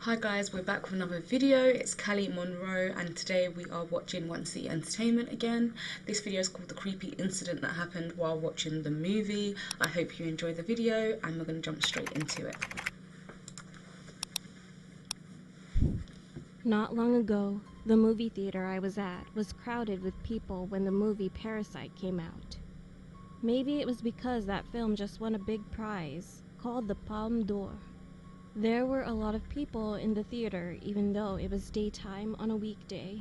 Hi guys, we're back with another video. It's kaliMonroe and today we are watching One City Entertainment again. This video is called The Creepy Incident That Happened While Watching the Movie. I hope you enjoy the video and we're going to jump straight into it. Not long ago, the movie theater I was at was crowded with people when the movie Parasite came out. Maybe it was because that film just won a big prize called the Palme d'Or. There were a lot of people in the theater even though it was daytime on a weekday.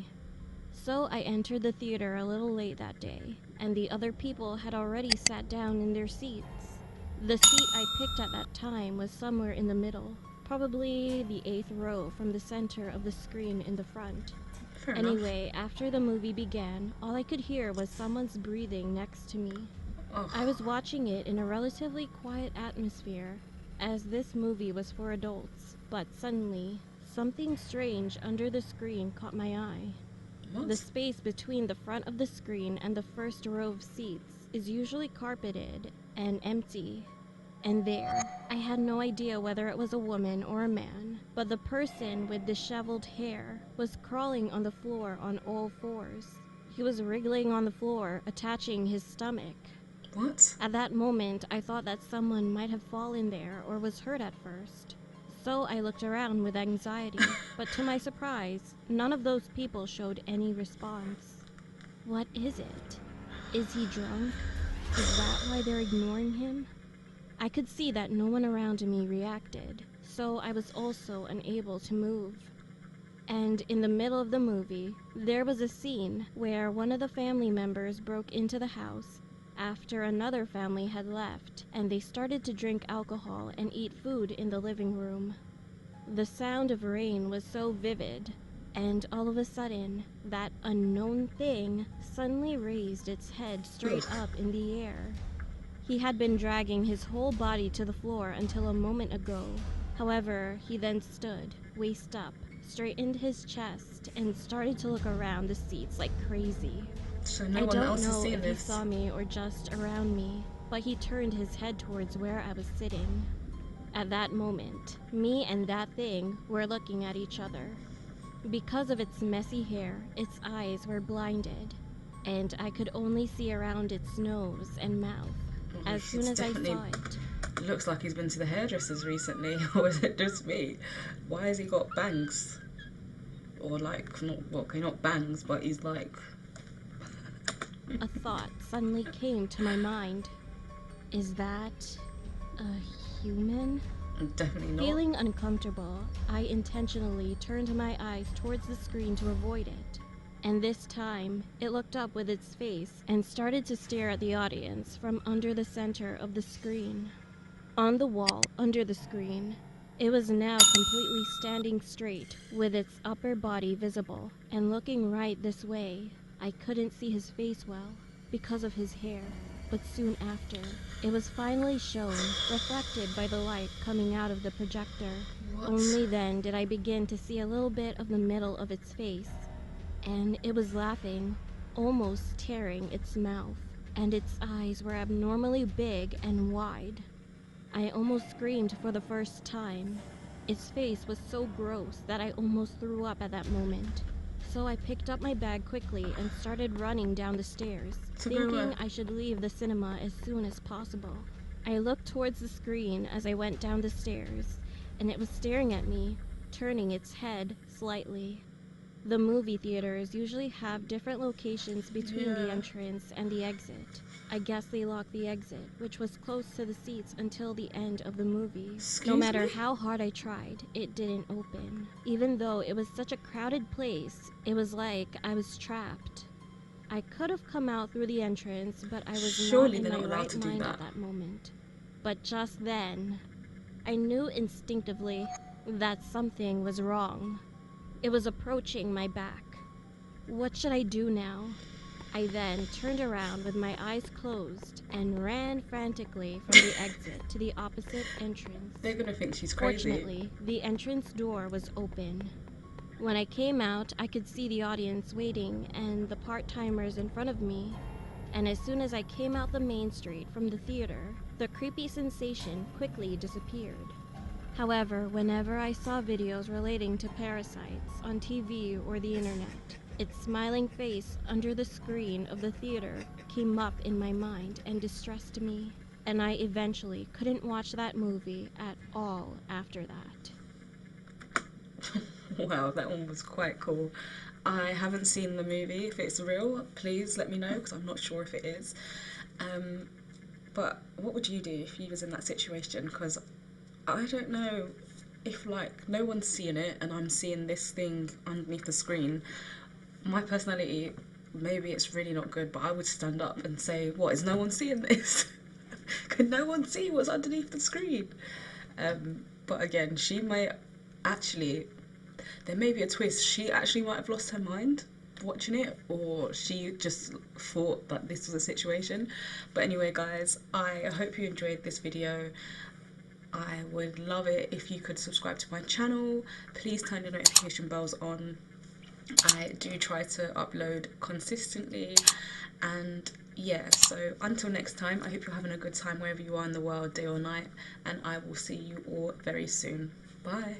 So I entered the theater a little late that day, and the other people had already sat down in their seats. The seat I picked at that time was somewhere in the middle, probably the 8th row from the center of the screen in the front. Fair enough. Anyway, after the movie began, all I could hear was someone's breathing next to me. I was watching it in a relatively quiet atmosphere, as this movie was for adults, but suddenly, something strange under the screen caught my eye. What? The space between the front of the screen and the first row of seats is usually carpeted and empty. And there, I had no idea whether it was a woman or a man, but the person with disheveled hair was crawling on the floor on all fours. He was wriggling on the floor, attaching his stomach. What? At that moment, I thought that someone might have fallen there or was hurt at first. So I looked around with anxiety, but to my surprise, none of those people showed any response. What is it? Is he drunk? Is that why they're ignoring him? I could see that no one around me reacted, so I was also unable to move. And in the middle of the movie, there was a scene where one of the family members broke into the house after another family had left, and they started to drink alcohol and eat food in the living room. The sound of rain was so vivid, and all of a sudden, that unknown thing suddenly raised its head straight up in the air. He had been dragging his whole body to the floor until a moment ago. However, he then stood, waist up, straightened his chest, and started to look around the seats like crazy. So no I one don't else has know seen if he this. saw me or just around me, but he turned his head towards where I was sitting. At that moment, me and that thing were looking at each other. Because of its messy hair, its eyes were blinded, and I could only see around its nose and mouth. As soon as I saw it, Looks like he's been to the hairdressers recently, or is it just me? Why has he got bangs? Or like, not bangs, but he's like... a thought suddenly came to my mind. Is that a human? Definitely not. Feeling uncomfortable, I intentionally turned my eyes towards the screen to avoid it. And this time, it looked up with its face and started to stare at the audience from under the center of the screen. On the wall under the screen, it was now completely standing straight, with its upper body visible, and looking right this way. I couldn't see his face well, because of his hair, but soon after, it was finally shown, reflected by the light coming out of the projector. What? Only then did I begin to see a little bit of the middle of its face, and it was laughing, almost tearing its mouth, and its eyes were abnormally big and wide. I almost screamed for the first time. Its face was so gross that I almost threw up at that moment. So I picked up my bag quickly and started running down the stairs, thinking I should leave the cinema as soon as possible. I looked towards the screen as I went down the stairs, and it was staring at me, turning its head slightly. The movie theaters usually have different locations between the entrance and the exit. I guess they locked the exit, which was close to the seats until the end of the movie. No matter how hard I tried, it didn't open. Even though it was such a crowded place, it was like I was trapped. I could have come out through the entrance, but I was not in my right mind at that moment. But just then, I knew instinctively that something was wrong. It was approaching my back. What should I do now? I then turned around with my eyes closed and ran frantically from the exit to the opposite entrance. They're gonna think she's crazy. Fortunately, the entrance door was open. When I came out, I could see the audience waiting and the part-timers in front of me. And as soon as I came out the main street from the theater, the creepy sensation quickly disappeared. However, whenever I saw videos relating to parasites on TV or the internet, its smiling face under the screen of the theater came up in my mind and distressed me, and I eventually couldn't watch that movie at all after that. Wow, that one was quite cool. I haven't seen the movie. If it's real, please let me know because I'm not sure if it is. Um, but what would you do if you was in that situation? Because I don't know if like no one's seeing it and I'm seeing this thing underneath the screen. My personality, maybe it's really not good, but I would stand up and say, "What, is no one seeing this? Can no one see what's underneath the screen?" But again, she may actually, there may be a twist. She actually might have lost her mind watching it, or she just thought that this was a situation. But anyway, guys, I hope you enjoyed this video. I would love it if you could subscribe to my channel. Please turn your notification bells on. I do try to upload consistently, and yeah, so until next time, I hope you're having a good time wherever you are in the world, day or night, and I will see you all very soon. Bye.